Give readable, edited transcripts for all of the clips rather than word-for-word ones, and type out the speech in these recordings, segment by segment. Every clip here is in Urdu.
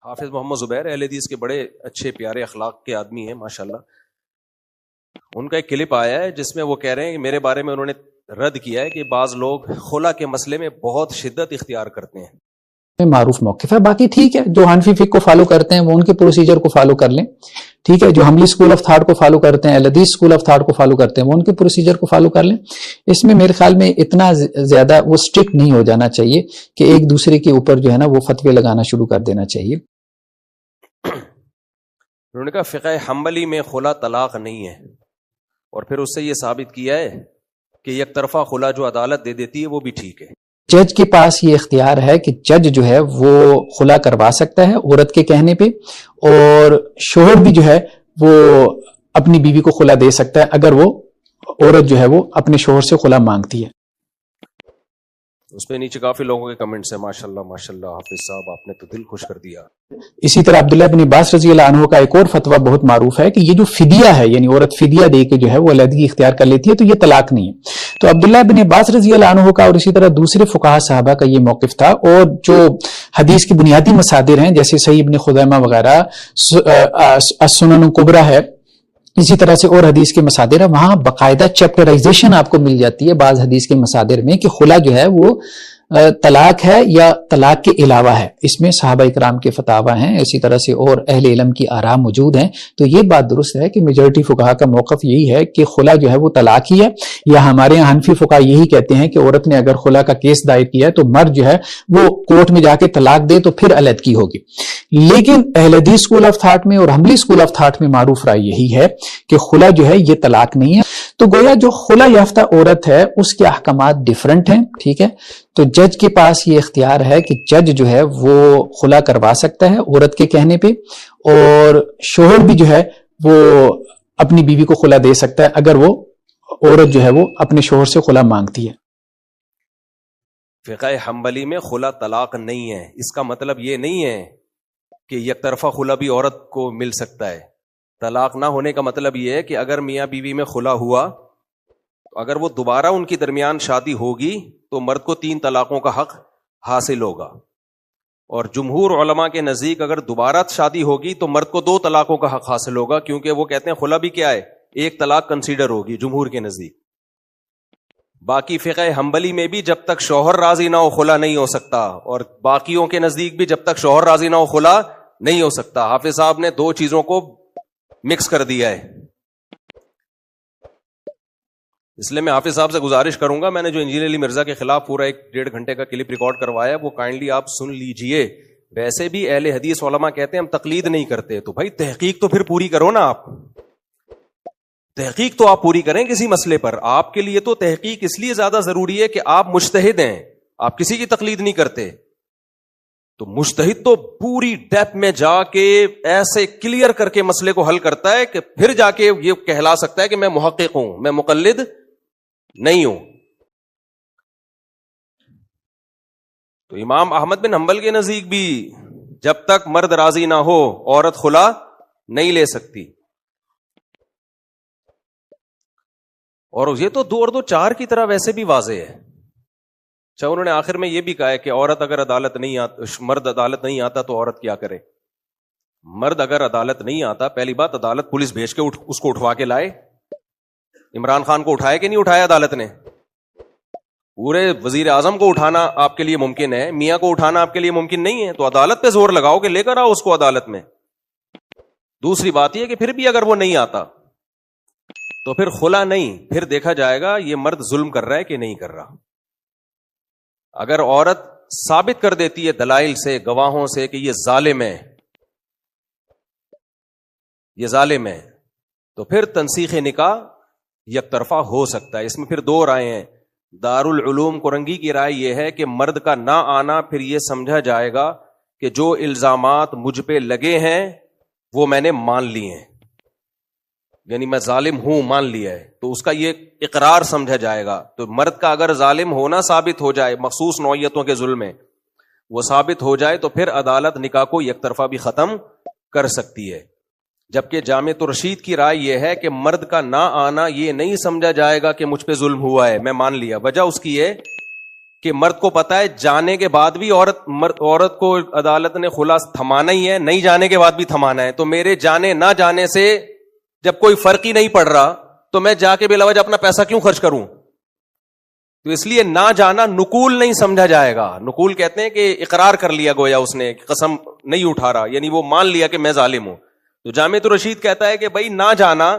حافظ محمد زبیر اہل حدیث کے بڑے اچھے پیارے اخلاق کے آدمی ہیں ماشاءاللہ. ان کا ایک کلپ آیا ہے جس میں وہ کہہ رہے ہیں کہ میرے بارے میں انہوں نے رد کیا ہے کہ بعض لوگ خلا کے مسئلے میں بہت شدت اختیار کرتے ہیں. معروف موقف ہے. باقی ٹھیک ہے، جو حنفی فقہ کو فالو کرتے ہیں وہ ان کے پروسیجر کو فالو کر لیں. ٹھیک ہے، جو حنبلی اسکول آف تھاٹ کو فالو کرتے ہیں، الحدیث اسکول آف تھاٹ کو فالو کرتے ہیں، وہ ان کے پروسیجر کو فالو کر لیں. اس میں میرے خیال میں اتنا زیادہ وہ اسٹرکٹ نہیں ہو جانا چاہیے کہ ایک دوسرے کے اوپر جو ہے نا وہ فتوے لگانا شروع کر دینا چاہیے. انہوں نے کہا فقہ حنبلی میں خلا طلاق نہیں ہے، اور پھر اس سے یہ ثابت کیا ہے کہ یک طرفہ خلا جو عدالت دے دیتی ہے وہ بھی ٹھیک ہے. جج کے پاس یہ اختیار ہے کہ جج جو ہے وہ خلا کروا سکتا ہے عورت کے کہنے پہ، اور شوہر بھی جو ہے وہ اپنی بیوی کو خلا دے سکتا ہے اگر وہ عورت جو ہے وہ اپنے شوہر سے خلا مانگتی ہے. اس پہ نیچے کافی لوگوں کے کمنٹس ہیں ماشاءاللہ ماشاءاللہ. حافظ صاحب آپ نے تو دل خوش کر دیا. اسی طرح عبداللہ بن عباس رضی اللہ عنہ کا ایک اور فتویٰ بہت معروف ہے کہ یہ جو فدیہ ہے، یعنی عورت فدیہ دے کے جو ہے وہ علیحدگی اختیار کر لیتی ہے تو یہ طلاق نہیں ہے. تو عبداللہ بن عباس رضی اللہ عنہ کا اور اسی طرح دوسرے فقہاء صحابہ کا یہ موقف تھا. اور جو حدیث کی بنیادی مصادر ہیں جیسے صحیح ابن خزیمہ وغیرہ، السنن الکبریٰ ہے، اسی طرح سے اور حدیث کے مصادر ہے، وہاں باقاعدہ چیپٹرائزیشن آپ کو مل جاتی ہے بعض حدیث کے مصادر میں کہ خلا جو ہے وہ طلاق ہے یا طلاق کے علاوہ ہے. اس میں صحابہ اکرام کے فتاوی ہیں، اسی طرح سے اور اہل علم کی آراء موجود ہیں. تو یہ بات درست ہے کہ میجورٹی فقہا کا موقف یہی ہے کہ خلا جو ہے وہ طلاق ہی ہے، یا ہمارے یہاں حنفی فقہا یہی کہتے ہیں کہ عورت نے اگر خلا کا کیس دائر کیا ہے تو مرد جو ہے وہ کورٹ میں جا کے طلاق دے تو پھر علیحدگی ہوگی. لیکن اہل حدیث اسکول آف تھاٹ میں اور حنبلی اسکول آف تھاٹ میں معروف رائے یہی ہے کہ خلا جو ہے یہ طلاق نہیں ہے. تو گویا جو خلا یافتہ عورت ہے اس کے احکامات ڈیفرنٹ ہیں. ٹھیک ہے، تو جج کے پاس یہ اختیار ہے کہ جج جو ہے وہ خلا کروا سکتا ہے عورت کے کہنے پہ، اور شوہر بھی جو ہے وہ اپنی بیوی کو خلا دے سکتا ہے اگر وہ عورت جو ہے وہ اپنے شوہر سے خلا مانگتی ہے. فقہ حنبلی میں خلا طلاق نہیں ہے. اس کا مطلب یہ نہیں ہے کہ یک طرفہ خلا بھی عورت کو مل سکتا ہے. طلاق نہ ہونے کا مطلب یہ ہے کہ اگر میاں بیوی میں خلا ہوا، اگر وہ دوبارہ ان کی درمیان شادی ہوگی تو مرد کو 3 طلاقوں کا حق حاصل ہوگا. اور جمہور علماء کے نزدیک اگر دوبارہ شادی ہوگی تو مرد کو 2 طلاقوں کا حق حاصل ہوگا، کیونکہ وہ کہتے ہیں خلا بھی کیا ہے، 1 طلاق کنسیڈر ہوگی جمہور کے نزدیک. باقی فقہ حنبلی میں بھی جب تک شوہر راضی نہ ہو خلا نہیں ہو سکتا، اور باقیوں کے نزدیک بھی جب تک شوہر راضی نہ ہو خلا نہیں ہو سکتا. حافظ صاحب نے 2 چیزوں کو مکس کر دیا ہے. اس لیے میں حافظ صاحب سے گزارش کروں گا، میں نے جو انجینئر علی مرزا کے خلاف پورا 1.5 گھنٹے کا کلپ ریکارڈ کروایا وہ کائنڈلی آپ سن لیجئے. ویسے بھی اہل حدیث علماء کہتے ہیں ہم تقلید نہیں کرتے، تو بھائی تحقیق تو پھر پوری کرو نا. آپ تحقیق تو آپ پوری کریں کسی مسئلے پر. آپ کے لیے تو تحقیق اس لیے زیادہ ضروری ہے کہ آپ مجتہد ہیں، آپ کسی کی تقلید نہیں کرتے. تو مجتہد تو پوری ڈیپتھ میں جا کے ایسے کلیئر کر کے مسئلے کو حل کرتا ہے کہ پھر جا کے یہ کہلا سکتا ہے کہ میں محقق ہوں، میں مقلد نہیں ہوں. تو امام احمد بن حنبل کے نزدیک بھی جب تک مرد راضی نہ ہو عورت خلا نہیں لے سکتی. اور یہ تو 2 اور 2 4 کی طرح ویسے بھی واضح ہے. اچھا، انہوں نے آخر میں یہ بھی کہا ہے کہ عورت اگر مرد عدالت نہیں آتا تو عورت کیا کرے. مرد اگر عدالت نہیں آتا، پہلی بات عدالت پولیس بھیج کے اس کو اٹھوا کے لائے. عمران خان کو اٹھایا کہ نہیں اٹھایا عدالت نے؟ پورے وزیر اعظم کو اٹھانا آپ کے لیے ممکن ہے، میاں کو اٹھانا آپ کے لیے ممکن نہیں ہے. تو عدالت پہ زور لگاؤ کہ لے کر آؤ اس کو عدالت میں. دوسری بات یہ کہ پھر بھی اگر وہ نہیں آتا تو پھر خلا نہیں، پھر دیکھا جائے گا یہ مرد ظلم کر رہا ہے کہ نہیں کر رہا. اگر عورت ثابت کر دیتی ہے دلائل سے، گواہوں سے کہ یہ ظالم ہے، یہ ظالم ہے، تو پھر تنسیخ نکاح یک طرفہ ہو سکتا ہے. اس میں پھر 2 رائے ہیں. دارالعلوم کرنگی کی رائے یہ ہے کہ مرد کا نہ آنا پھر یہ سمجھا جائے گا کہ جو الزامات مجھ پہ لگے ہیں وہ میں نے مان لیے ہیں، یعنی میں ظالم ہوں مان لیا ہے، تو اس کا یہ اقرار سمجھا جائے گا. تو مرد کا اگر ظالم ہونا ثابت ہو جائے مخصوص نوعیتوں کے ظلم میں وہ ثابت ہو جائے تو پھر عدالت نکاح کو یک طرفہ بھی ختم کر سکتی ہے. جبکہ جامع الرشید کی رائے یہ ہے کہ مرد کا نہ آنا یہ نہیں سمجھا جائے گا کہ مجھ پہ ظلم ہوا ہے، میں مان لیا. وجہ اس کی ہے کہ مرد کو پتا ہے جانے کے بعد بھی عورت کو عدالت نے خلا تھمانا ہی ہے, نہیں جانے کے بعد بھی تھمانا ہے, تو میرے جانے نہ جانے سے جب کوئی فرق ہی نہیں پڑ رہا تو میں جا کے بلا وجہ اپنا پیسہ کیوں خرچ کروں؟ تو اس لیے نہ جانا نقول نہیں سمجھا جائے گا. نقول کہتے ہیں کہ اقرار کر لیا گویا اس نے, قسم نہیں اٹھا رہا, یعنی وہ مان لیا کہ میں ظالم ہوں. تو جامعۃ الرشید کہتا ہے کہ بھائی نہ جانا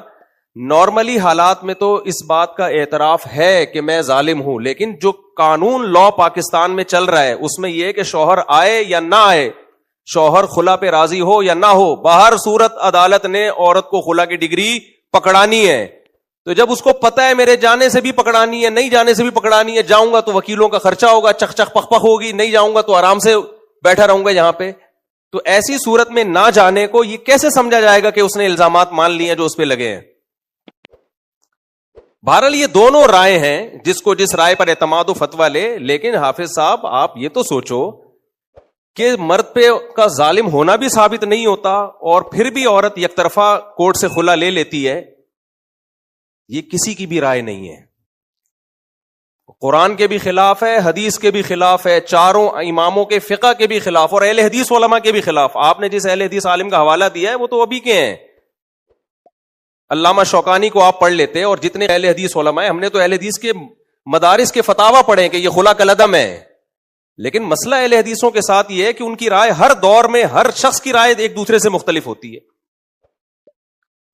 نارملی حالات میں تو اس بات کا اعتراف ہے کہ میں ظالم ہوں, لیکن جو قانون لا پاکستان میں چل رہا ہے اس میں یہ کہ شوہر آئے یا نہ آئے, شوہر خلا پہ راضی ہو یا نہ ہو, باہر صورت عدالت نے عورت کو خلا کی ڈگری پکڑانی ہے. تو جب اس کو پتا ہے میرے جانے سے بھی پکڑانی ہے, نہیں جانے سے بھی پکڑانی ہے, جاؤں گا تو وکیلوں کا خرچہ ہوگا, چک چک پخ پخ ہوگی, نہیں جاؤں گا تو آرام سے بیٹھا رہوں گا یہاں پہ, تو ایسی صورت میں نہ جانے کو یہ کیسے سمجھا جائے گا کہ اس نے الزامات مان لیے جو اس پہ لگے ہیں؟ بہرحال یہ دونوں رائے ہیں, جس کو جس رائے پر اعتماد و فتویٰ لے. لیکن حافظ صاحب آپ یہ تو سوچو کہ مرد پہ کا ظالم ہونا بھی ثابت نہیں ہوتا اور پھر بھی عورت یک طرفہ کورٹ سے خلا لے لیتی ہے, یہ کسی کی بھی رائے نہیں ہے. قرآن کے بھی خلاف ہے, حدیث کے بھی خلاف ہے, چاروں اماموں کے فقہ کے بھی خلاف, اور اہل حدیث علماء کے بھی خلاف. آپ نے جس اہل حدیث عالم کا حوالہ دیا ہے وہ تو ابھی کے ہیں, علامہ شوکانی کو آپ پڑھ لیتے, اور جتنے اہل حدیث علماء ہیں, ہم نے تو اہل حدیث کے مدارس کے فتاوی پڑھے کہ یہ خلا کالعدم ہے. لیکن مسئلہ اہل حدیثوں کے ساتھ یہ ہے کہ ان کی رائے ہر دور میں ہر شخص کی رائے ایک دوسرے سے مختلف ہوتی ہے.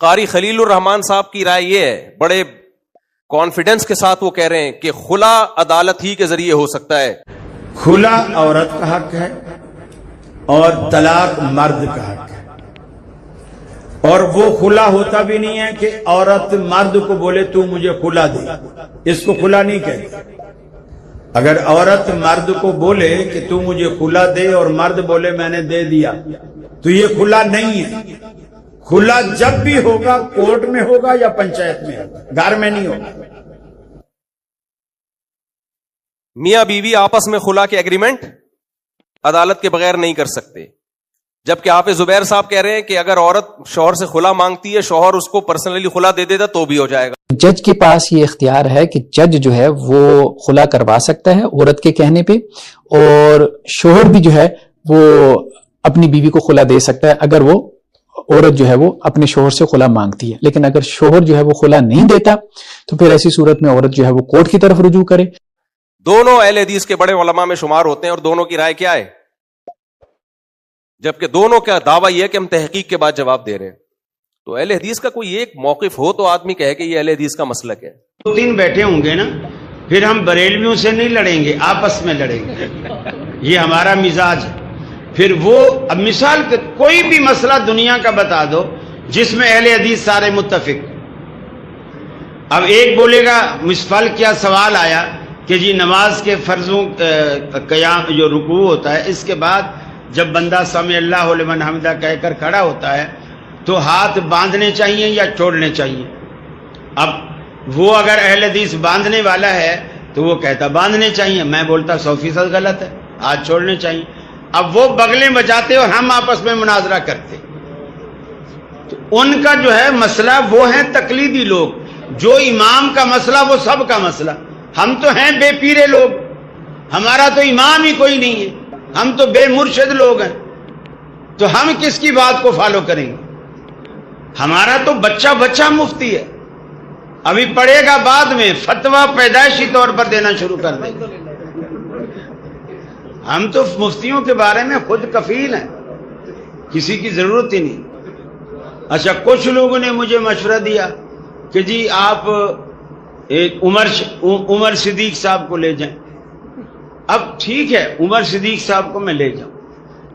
قاری خلیل الرحمان صاحب کی رائے یہ ہے, بڑے کانفیڈنس کے ساتھ وہ کہہ رہے ہیں کہ خلا عدالت ہی کے ذریعے ہو سکتا ہے. خلا عورت کا حق ہے اور طلاق مرد کا حق ہے, اور وہ خلا ہوتا بھی نہیں ہے کہ عورت مرد کو بولے تو مجھے خلا دے, اس کو خلا نہیں کہتے. اگر عورت مرد کو بولے کہ تو مجھے خلا دے اور مرد بولے میں نے دے دیا, تو یہ خلا نہیں ہے. خلا جب بھی ہوگا کورٹ میں ہوگا یا پنچایت میں ہوگا, گھر میں نہیں ہوگا. میاں بیوی آپس میں خلا کے ایگریمنٹ عدالت کے بغیر نہیں کر سکتے, جبکہ حافظ زبیر صاحب کہہ رہے ہیں کہ اگر عورت شوہر سے خلا مانگتی ہے, شوہر اس کو پرسنلی خلا دے دیتا تو بھی ہو جائے گا. جج کے پاس یہ اختیار ہے کہ جج جو ہے وہ خلا کروا سکتا ہے عورت کے کہنے پہ, اور شوہر بھی جو ہے وہ اپنی بیوی کو خلا دے سکتا ہے اگر وہ عورت جو ہے وہ اپنے شوہر سے خلا مانگتی ہے. لیکن اگر شوہر جو ہے وہ خلا نہیں دیتا تو پھر ایسی صورت میں عورت جو ہے وہ کورٹ کی طرف رجوع کرے. دونوں اہل حدیث کے بڑے علماء میں شمار ہوتے ہیں, اور دونوں کی رائے کیا ہے, جبکہ دونوں کا دعویٰ یہ ہے کہ ہم تحقیق کے بعد جواب دے رہے ہیں. تو اہل حدیث کا کوئی ایک موقف ہو تو آدمی کہے کہ یہ اہل حدیث کا مسلک ہے. دو تین بیٹھے ہوں گے نا, پھر ہم بریلویوں سے نہیں لڑیں گے, آپس میں لڑیں گے, یہ ہمارا مزاج ہے. پھر وہ اب مثال کوئی بھی مسئلہ دنیا کا بتا دو جس میں اہل حدیث سارے متفق. اب ایک بولے گا مسفل کیا سوال آیا کہ جی نماز کے فرضوں قیام جو رکوع ہوتا ہے, اس کے بعد جب بندہ سمع اللہ لمن حمدہ کہہ کر کھڑا ہوتا ہے تو ہاتھ باندھنے چاہیے یا چھوڑنے چاہیے. اب وہ اگر اہل حدیث باندھنے والا ہے تو وہ کہتا باندھنے چاہیے, میں بولتا 100% غلط ہے, ہاتھ چھوڑنے چاہیے. اب وہ بغلیں بجاتے اور ہم آپس میں مناظرہ کرتے. تو ان کا جو ہے مسئلہ وہ ہیں تقلیدی لوگ, جو امام کا مسئلہ وہ سب کا مسئلہ. ہم تو ہیں بے پیرے لوگ, ہمارا تو امام ہی کوئی نہیں ہے, ہم تو بے مرشد لوگ ہیں, تو ہم کس کی بات کو فالو کریں گے؟ ہمارا تو بچہ بچہ مفتی ہے, ابھی پڑھے گا بعد میں فتویٰ پیدائشی طور پر دینا شروع کر دے گا. ہم تو مفتیوں کے بارے میں خود کفیل ہیں, کسی کی ضرورت ہی نہیں. اچھا, کچھ لوگوں نے مجھے مشورہ دیا کہ جی آپ ایک عمر صدیق صاحب کو لے جائیں. اب ٹھیک ہے, عمر صدیق صاحب کو میں لے جاؤں,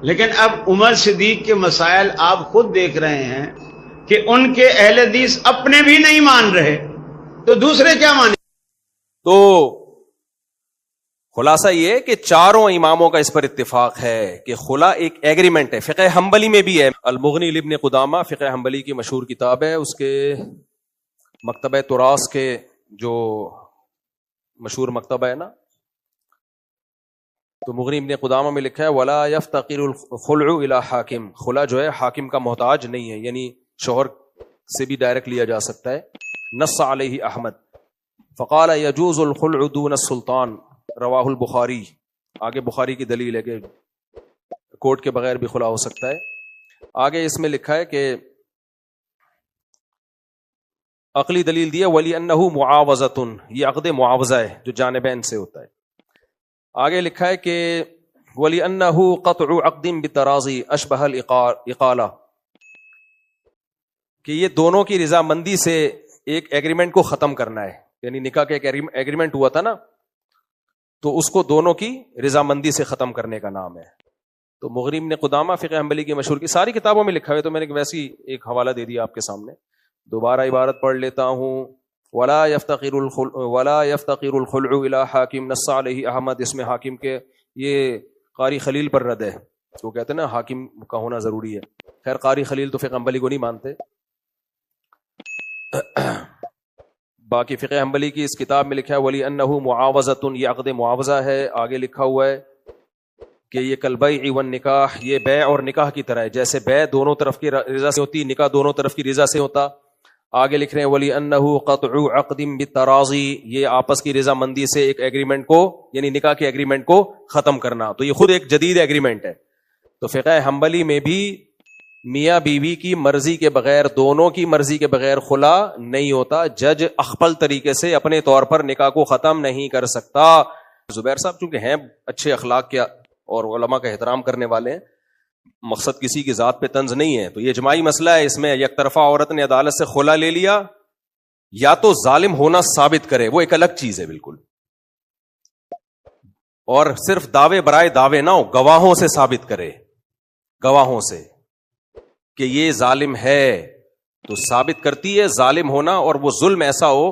لیکن اب عمر صدیق کے مسائل آپ خود دیکھ رہے ہیں کہ ان کے اہل حدیث اپنے بھی نہیں مان رہے, تو دوسرے کیا مانیں؟ تو خلاصہ یہ کہ چاروں اماموں کا اس پر اتفاق ہے کہ خلا ایک ایگریمنٹ ہے. فقہ حنبلی میں بھی ہے, المغنی لابن قدامہ فقہ حنبلی کی مشہور کتاب ہے, اس کے مکتبہ تراث کے جو مشہور مکتبہ ہے نا, تو مغنی ابن قدامہ میں لکھا ہے ولا یفتقر الخلع الی حاکم, خلا جو ہے حاکم کا محتاج نہیں ہے, یعنی شوہر سے بھی ڈائریکٹ لیا جا سکتا ہے. نص علیہ احمد فقال یجوز الخلع دون السلطان, رواہ البخاری. آگے بخاری کی دلیل ہے کہ کوٹ کے بغیر بھی خلا ہو سکتا ہے. آگے اس میں لکھا ہے کہ عقلی دلیل دی ہے ولی انہ معاوضۃ، یہ عقد معاوضہ ہے جو جانبین سے ہوتا ہے. آگے لکھا ہے کہ ولی انہ قطع عقد بالتراضی اشبہ الاقالہ، کہ یہ دونوں کی رضامندی سے ایک ایگریمنٹ کو ختم کرنا ہے. یعنی نکاح کا ایک ایگریمنٹ ہوا تھا نا، تو اس کو دونوں کی رضامندی سے ختم کرنے کا نام ہے. تو مغرب نے قدامہ فقہ حنبلی کی مشہور کی ساری کتابوں میں لکھا ہے، تو میں نے ویسی ایک حوالہ دے دیا آپ کے سامنے. دوبارہ عبارت پڑھ لیتا ہوں. ولا يفتقر الخلع الى حاکم نص علیہ احمد. اس میں حاکم کے یہ قاری خلیل پر رد ہے، وہ کہتے ہیں نا حاکم کا ہونا ضروری ہے. خیر قاری خلیل تو فقہ حنبلی کو نہیں مانتے. باقی فقہ حنبلی کی اس کتاب میں لکھا ہے ولی انہ معاوضۃ، یہ عقد معاوضہ ہے. آگے لکھا ہوا ہے کہ یہ کالبیع والنکاح، یہ بیع اور نکاح کی طرح ہے. جیسے بیع دونوں طرف کی رضا سے ہوتی، نکاح دونوں طرف کی رضا سے ہوتا. آگے لکھ رہے ہیں ولی انہ قطع عقد بالتراضی، یہ آپس کی رضا مندی سے ایک ایگریمنٹ کو، یعنی نکاح کے ایگریمنٹ کو ختم کرنا. تو یہ خود ایک جدید ایگریمنٹ ہے. تو فقہ حنبلی میں بھی میاں بیوی کی مرضی کے بغیر، دونوں کی مرضی کے بغیر خلا نہیں ہوتا. جج اخپل طریقے سے اپنے طور پر نکاح کو ختم نہیں کر سکتا. زبیر صاحب چونکہ ہیں اچھے اخلاق کے اور علماء کا احترام کرنے والے ہیں، مقصد کسی کی ذات پہ طنز نہیں ہے. تو یہ اجماعی مسئلہ ہے. اس میں یک طرفہ عورت نے عدالت سے خلا لے لیا، یا تو ظالم ہونا ثابت کرے، وہ ایک الگ چیز ہے بالکل، اور صرف دعوے برائے دعوے نہ ہو، گواہوں سے ثابت کرے، گواہوں سے کہ یہ ظالم ہے. تو ثابت کرتی ہے ظالم ہونا، اور وہ ظلم ایسا ہو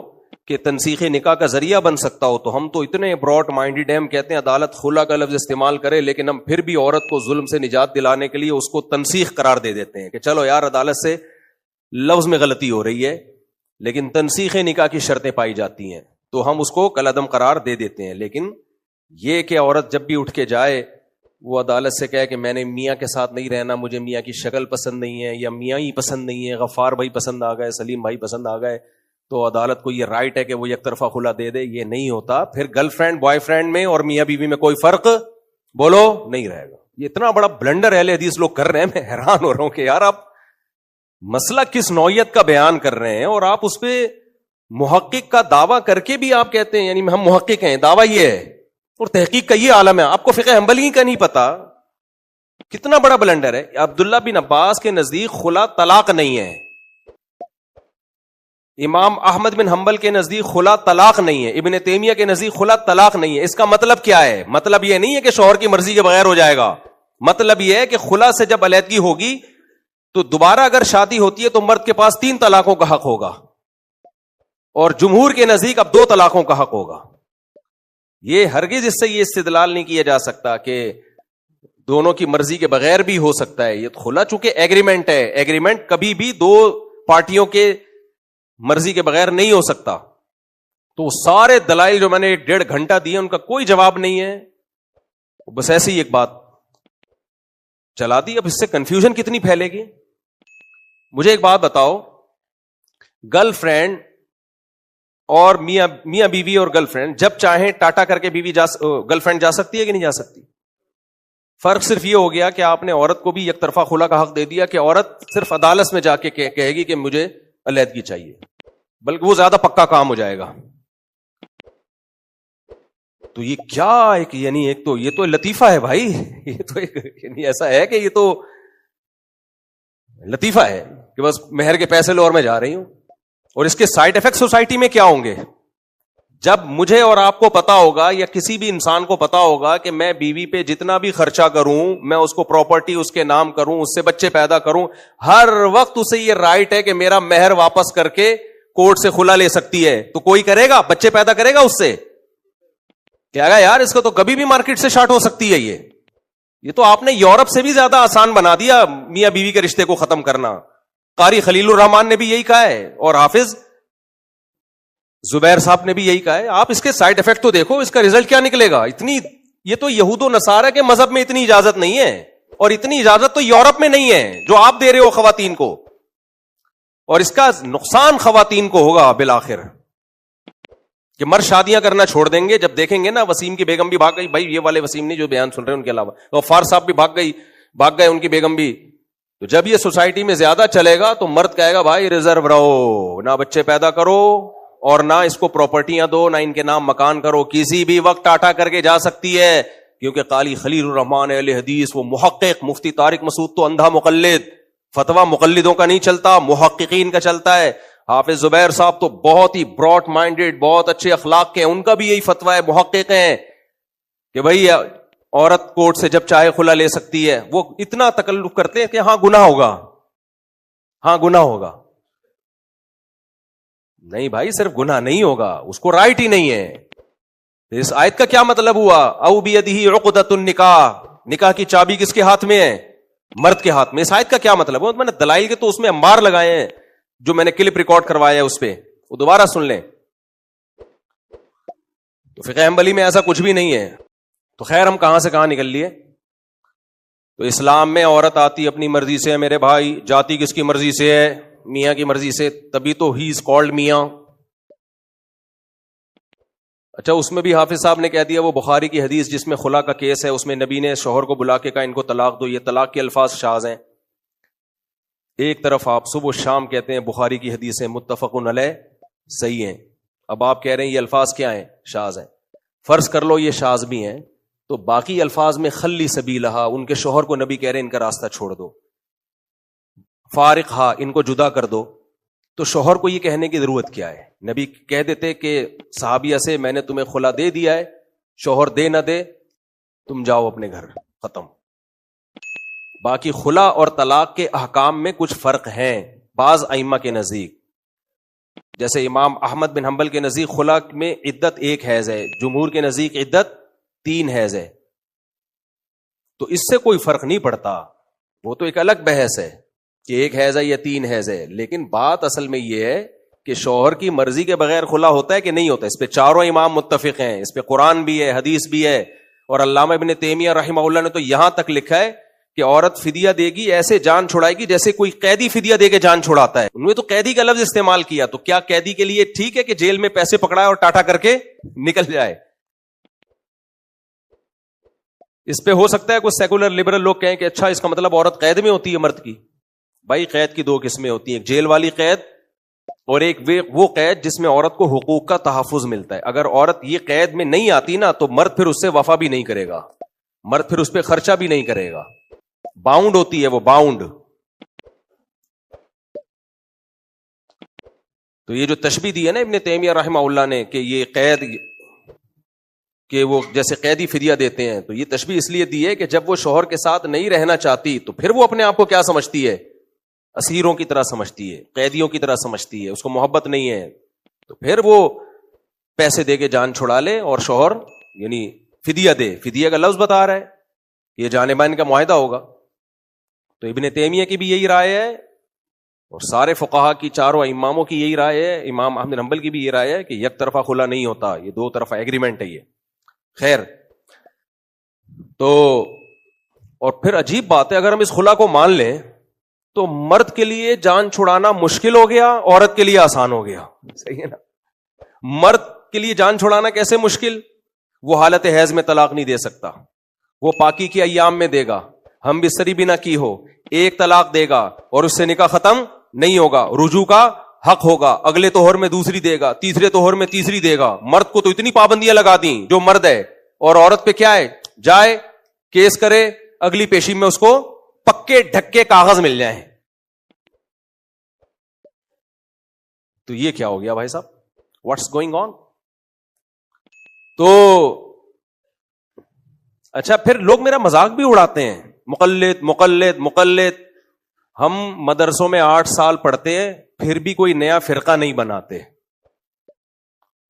کہ تنسیخ نکاح کا ذریعہ بن سکتا ہو. تو ہم تو اتنے براڈ مائنڈیڈ ہیں، ہم کہتے ہیں عدالت خلا کا لفظ استعمال کرے، لیکن ہم پھر بھی عورت کو ظلم سے نجات دلانے کے لیے اس کو تنسیخ قرار دے دیتے ہیں کہ چلو یار عدالت سے لفظ میں غلطی ہو رہی ہے، لیکن تنسیخ نکاح کی شرطیں پائی جاتی ہیں تو ہم اس کو کالعدم قرار دے دیتے ہیں. لیکن یہ کہ عورت جب بھی اٹھ کے جائے وہ عدالت سے کہے کہ میں نے میاں کے ساتھ نہیں رہنا، مجھے میاں کی شکل پسند نہیں ہے، یا میاں ہی پسند نہیں ہے، غفار بھائی پسند آ گئے، سلیم بھائی پسند آ گئے، تو عدالت کو یہ رائٹ ہے کہ وہ یک طرفہ خلا دے دے. یہ نہیں ہوتا. پھر گرل فرینڈ بوائے فرینڈ میں اور میاں بیوی میں کوئی فرق بولو نہیں رہے گا. یہ اتنا بڑا بلنڈر اہل حدیث لوگ کر رہے ہیں، میں حیران ہو رہا ہوں کہ یار آپ مسئلہ کس نوعیت کا بیان کر رہے ہیں، اور آپ اس پہ محقق کا دعویٰ کر کے بھی آپ کہتے ہیں یعنی ہم محقق ہیں، دعویٰ یہ ہے، اور تحقیق کا یہ عالم ہے. آپ کو فقہ حنبلی کا نہیں پتا. کتنا بڑا بلنڈر ہے. عبداللہ بن عباس کے نزدیک خلا طلاق نہیں ہے، امام احمد بن حنبل کے نزدیک خلا طلاق نہیں ہے، ابن تیمیہ کے نزدیک خلا طلاق نہیں ہے. اس کا مطلب کیا ہے؟ مطلب یہ نہیں ہے کہ شوہر کی مرضی کے بغیر ہو جائے گا. مطلب یہ ہے کہ خلا سے جب علیحدگی ہوگی تو دوبارہ اگر شادی ہوتی ہے تو مرد کے پاس 3 طلاقوں کا حق ہوگا، اور جمہور کے نزدیک اب 2 طلاقوں کا حق ہوگا. یہ ہرگز اس سے یہ استدلال نہیں کیا جا سکتا کہ دونوں کی مرضی کے بغیر بھی ہو سکتا ہے. یہ خلا چونکہ ایگریمنٹ ہے، ایگریمنٹ کبھی بھی 2 پارٹیوں کے مرضی کے بغیر نہیں ہو سکتا. تو سارے دلائل جو میں نے 1.5 گھنٹہ دیے ان کا کوئی جواب نہیں ہے، بس ایسی ایک بات چلا دی. اب اس سے کنفیوژن کتنی پھیلے گی. مجھے ایک بات بتاؤ، گرل فرینڈ اور میاں بیوی اور گرل فرینڈ جب چاہیں ٹاٹا کر کے گرل فرینڈ جا سکتی ہے کہ نہیں جا سکتی؟ فرق صرف یہ ہو گیا کہ آپ نے عورت کو بھی یک طرفہ خلا کا حق دے دیا کہ عورت صرف عدالت میں جا کے کہے گی کہ مجھے علیحدگی چاہیے، بلکہ وہ زیادہ پکا کام ہو جائے گا. تو یہ کیا ایک یعنی ایک تو یہ تو لطیفہ ہے بھائی، یہ تو ایک یعنی ایسا ہے کہ یہ تو لطیفہ ہے کہ بس مہر کے پیسے لو اور میں جا رہی ہوں. اور اس کے سائیڈ ایفیکٹ سوسائٹی میں کیا ہوں گے؟ جب مجھے اور آپ کو پتا ہوگا یا کسی بھی انسان کو پتا ہوگا کہ میں بیوی پہ جتنا بھی خرچہ کروں، میں اس کو پراپرٹی اس کے نام کروں، اس سے بچے پیدا کروں، ہر وقت اسے یہ رائٹ ہے کہ میرا مہر واپس کر کے کورٹ سے خلا لے سکتی ہے، تو کوئی کرے گا؟ بچے پیدا کرے گا اس سے؟ کہے گا یار اس کو تو کبھی بھی مارکیٹ سے شارٹ ہو سکتی ہے. یہ تو آپ نے یورپ سے بھی زیادہ آسان بنا دیا میاں بیوی کے رشتے کو ختم کرنا. قاری خلیل الرحمان نے بھی یہی کہا ہے اور حافظ زبیر صاحب نے بھی یہی کہا ہے. آپ اس کے سائیڈ ایفیکٹ تو دیکھو، اس کا ریزلٹ کیا نکلے گا. یہ تو یہود و نصارہ کے مذہب میں اتنی اجازت نہیں ہے، اور اتنی اجازت تو یورپ میں نہیں ہے جو آپ دے رہے ہو خواتین کو، اور اس کا نقصان خواتین کو ہوگا بالآخر. کہ مرد شادیاں کرنا چھوڑ دیں گے جب دیکھیں گے نا وسیم کی بیگم بھی بھاگ گئی, بھائی یہ والے وسیم نہیں جو بیان سن رہے ہیں ان کے علاوہ, غفار صاحب بھی بھاگ گئے ان کی بیگم بھی, تو جب یہ سوسائٹی میں زیادہ چلے گا تو مرد کہے گا بھائی ریزرو رہو, نہ بچے پیدا کرو اور نہ اس کو پراپرٹیاں دو, نہ ان کے نام مکان کرو, کسی بھی وقت ٹاٹا کر کے جا سکتی ہے, کیونکہ قالی خلیل الرحمان اہل حدیث وہ محقق مفتی طارق مسعود تو اندھا مقلد, فتویٰ مقلدوں کا نہیں چلتا, محققین کا چلتا ہے. حافظ زبیر صاحب تو بہت ہی براڈ مائنڈیڈ, بہت اچھے اخلاق کے ہیں, ان کا بھی یہی فتویٰ ہے, محقق ہیں کہ بھئی عورت کورٹ سے جب چاہے خلا لے سکتی ہے. وہ اتنا تکلف کرتے ہیں کہ ہاں گناہ ہوگا, ہاں گناہ ہوگا. نہیں بھائی صرف گناہ نہیں ہوگا, اس کو رائٹ ہی نہیں ہے. اس آیت کا کیا مطلب ہوا؟ او بیدہ عقدۃ النکاح, نکاح کی چابی کس کے ہاتھ میں ہے؟ مرد کے ہاتھ میں. اس آیت کا کیا مطلب ہے؟ میں نے دلائل کے تو اس میں انبار لگائے ہیں جو میں نے کلپ ریکارڈ کروایا ہے, اس پہ وہ دوبارہ سن لیں. تو فقہ حنبلی میں ایسا کچھ بھی نہیں ہے. تو خیر ہم کہاں سے کہاں نکل لیے. تو اسلام میں عورت آتی اپنی مرضی سے, میرے بھائی جاتی کس کی مرضی سے ہے؟ میاں کی مرضی سے, تبھی تو ہی از کالڈ میاں. اچھا اس میں بھی حافظ صاحب نے کہہ دیا وہ بخاری کی حدیث جس میں خلا کا کیس ہے, اس میں نبی نے شوہر کو بلا کے کہا ان کو طلاق دو. یہ طلاق کے الفاظ شاذ ہیں. ایک طرف آپ صبح و شام کہتے ہیں بخاری کی حدیثیں متفقن علیہ صحیح ہیں, اب آپ کہہ رہے ہیں یہ الفاظ کیا ہیں؟ شاذ ہیں. فرض کر لو یہ شاذ بھی ہیں, تو باقی الفاظ میں خلی سبیلہا, ان کے شوہر کو نبی کہہ رہے ہیں ان کا راستہ چھوڑ دو, فارقہا ان کو جدا کر دو. تو شوہر کو یہ کہنے کی ضرورت کیا ہے؟ نبی کہہ دیتے کہ صحابیہ سے میں نے تمہیں خلا دے دیا ہے, شوہر دے نہ دے تم جاؤ اپنے گھر, ختم. باقی خلا اور طلاق کے احکام میں کچھ فرق ہیں بعض ائمہ کے نزدیک. جیسے امام احمد بن حنبل کے نزدیک خلا میں عدت 1 حیض ہے, جمہور کے نزدیک عدت 3 حیض ہے. تو اس سے کوئی فرق نہیں پڑتا, وہ تو ایک الگ بحث ہے کہ 1 حیض ہے یا 3 حیض ہے. لیکن بات اصل میں یہ ہے کہ شوہر کی مرضی کے بغیر خلا ہوتا ہے کہ نہیں ہوتا. اس پہ چاروں امام متفق ہیں, اس پہ قرآن بھی ہے, حدیث بھی ہے. اور علامہ ابن تیمیہ رحمہ اللہ نے تو یہاں تک لکھا ہے کہ عورت فدیہ دے گی, ایسے جان چھڑائے گی جیسے کوئی قیدی فدیہ دے کے جان چھڑاتا ہے. انہوں نے تو قیدی کا لفظ استعمال کیا, تو کیا قیدی کے لیے ٹھیک ہے کہ جیل میں پیسے پکڑائے اور ٹاٹا کر کے نکل جائے؟ اس پہ ہو سکتا ہے کوئی سیکولر لبرل لوگ کہیں کہ اچھا اس کا مطلب عورت قید میں ہوتی ہے مرد کی. بھائی قید کی 2 قسمیں ہوتی ہیں, ایک جیل والی قید اور ایک وہ قید جس میں عورت کو حقوق کا تحفظ ملتا ہے. اگر عورت یہ قید میں نہیں آتی نا تو مرد پھر اس سے وفا بھی نہیں کرے گا, مرد پھر اس پہ خرچہ بھی نہیں کرے گا. باؤنڈ ہوتی ہے وہ, باؤنڈ. تو یہ جو تشبیہ دی ہے نا ابن تیمیہ رحمہ اللہ نے کہ یہ قید کہ وہ جیسے قیدی فدیہ دیتے ہیں, تو یہ تشبیہ اس لیے دی ہے کہ جب وہ شوہر کے ساتھ نہیں رہنا چاہتی تو پھر وہ اپنے آپ کو کیا سمجھتی ہے؟ اسیروں کی طرح سمجھتی ہے, قیدیوں کی طرح سمجھتی ہے, اس کو محبت نہیں ہے. تو پھر وہ پیسے دے کے جان چھڑا لے اور شوہر یعنی فدیہ دے. فدیہ کا لفظ بتا رہا ہے, یہ جانبین کا معاہدہ ہوگا. تو ابن تیمیہ کی بھی یہی رائے ہے اور سارے فقہا کی, چاروں اماموں کی یہی رائے ہے, امام احمد بن حنبل کی بھی یہ رائے ہے کہ یک طرفہ خلا نہیں ہوتا, یہ 2 طرفہ ایگریمنٹ ہے یہ. خیر, تو اور پھر عجیب بات ہے اگر ہم اس خلا کو مان لیں تو مرد کے لیے جان چھڑانا مشکل ہو گیا, عورت کے لیے آسان ہو گیا. صحیح ہے نا؟ مرد کے لیے جان چھڑانا کیسے مشکل؟ وہ حالت حیض میں طلاق نہیں دے سکتا, وہ پاکی کے ایام میں دے گا, ہم بستری بھی نہ کی ہو, 1 طلاق دے گا اور اس سے نکاح ختم نہیں ہوگا, رجوع کا حق ہوگا, اگلے توہر میں دوسری دے گا, تیسرے توہر میں تیسری دے گا. مرد کو تو اتنی پابندیاں لگا دیں جو مرد ہے, اور عورت پہ کیا ہے, جائے کیس کرے, اگلی پیشی میں اس کو پکے ڈھکے کاغذ مل جائیں. تو یہ کیا ہو گیا بھائی صاحب, واٹس گوئنگ آن؟ تو اچھا پھر لوگ میرا مذاق بھی اڑاتے ہیں, مقلد مقلد مقلد. ہم مدرسوں میں 8 سال پڑھتے ہیں پھر بھی کوئی نیا فرقہ نہیں بناتے,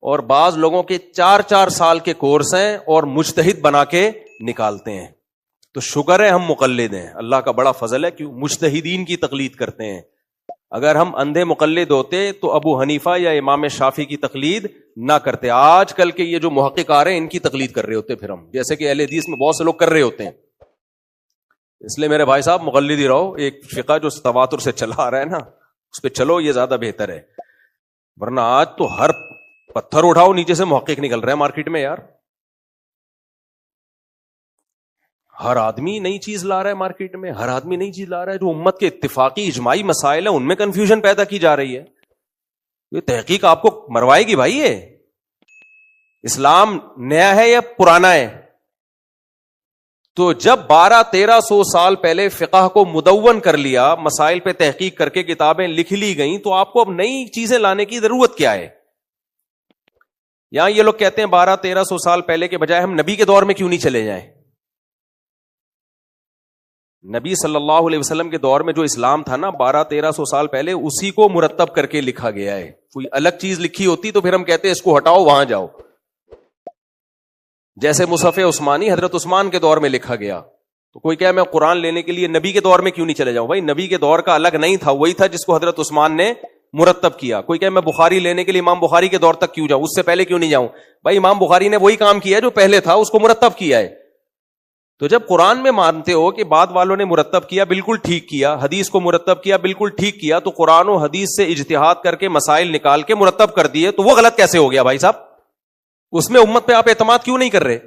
اور بعض لوگوں کے 4 سال کے کورس ہیں اور مجتہد بنا کے نکالتے ہیں. تو شکر ہے ہم مقلد ہیں, اللہ کا بڑا فضل ہے, کیوں مجتہدین کی تقلید کرتے ہیں. اگر ہم اندھے مقلد ہوتے تو ابو حنیفہ یا امام شافعی کی تقلید نہ کرتے. آج کل کے یہ جو محقق آ رہے ہیں ان کی تقلید کر رہے ہوتے پھر ہم, جیسے کہ اہل حدیث میں بہت سے لوگ کر رہے ہوتے ہیں. اس لیے میرے بھائی صاحب مقلد ہی رہو, ایک فقہ جو تواتر سے چلا آ رہا ہے نا اس پہ چلو, یہ زیادہ بہتر ہے. ورنہ آج تو ہر پتھر اٹھاؤ نیچے سے محقق نکل رہا ہے مارکیٹ میں یار. ہر آدمی نئی چیز لا رہا ہے مارکیٹ میں, ہر آدمی نئی چیز لا رہا ہے. جو امت کے اتفاقی اجماعی مسائل ہیں ان میں کنفیوژن پیدا کی جا رہی ہے. یہ تحقیق آپ کو مروائے گی بھائی. یہ اسلام نیا ہے یا پرانا ہے؟ تو جب 1200-1300 سال پہلے فقہ کو مدون کر لیا, مسائل پہ تحقیق کر کے کتابیں لکھ لی گئیں, تو آپ کو اب نئی چیزیں لانے کی ضرورت کیا ہے؟ یہاں یہ لوگ کہتے ہیں 1200-1300 سال پہلے کے بجائے ہم نبی کے دور میں کیوں نہیں چلے جائیں؟ نبی صلی اللہ علیہ وسلم کے دور میں جو اسلام تھا نا 1200-1300 سال پہلے, اسی کو مرتب کر کے لکھا گیا ہے. کوئی الگ چیز لکھی ہوتی تو پھر ہم کہتے ہیں اس کو ہٹاؤ وہاں جاؤ. جیسے مصحف عثمانی حضرت عثمان کے دور میں لکھا گیا, تو کوئی کہے میں قرآن لینے کے لیے نبی کے دور میں کیوں نہیں چلے جاؤں؟ بھائی نبی کے دور کا الگ نہیں تھا, وہی تھا جس کو حضرت عثمان نے مرتب کیا. کوئی کہے میں بخاری لینے کے لیے امام بخاری کے دور تک کیوں جاؤں, اس سے پہلے کیوں نہیں جاؤں؟ بھائی امام بخاری نے وہی کام کیا جو پہلے تھا, اس کو مرتب کیا ہے. تو جب قرآن میں مانتے ہو کہ بعد والوں نے مرتب کیا, بالکل ٹھیک کیا, حدیث کو مرتب کیا, بالکل ٹھیک کیا, تو قرآن و حدیث سے اجتہاد کر کے مسائل نکال کے مرتب کر دیے, تو وہ غلط کیسے ہو گیا بھائی صاحب؟ اس میں امت پہ آپ اعتماد کیوں نہیں کر رہے؟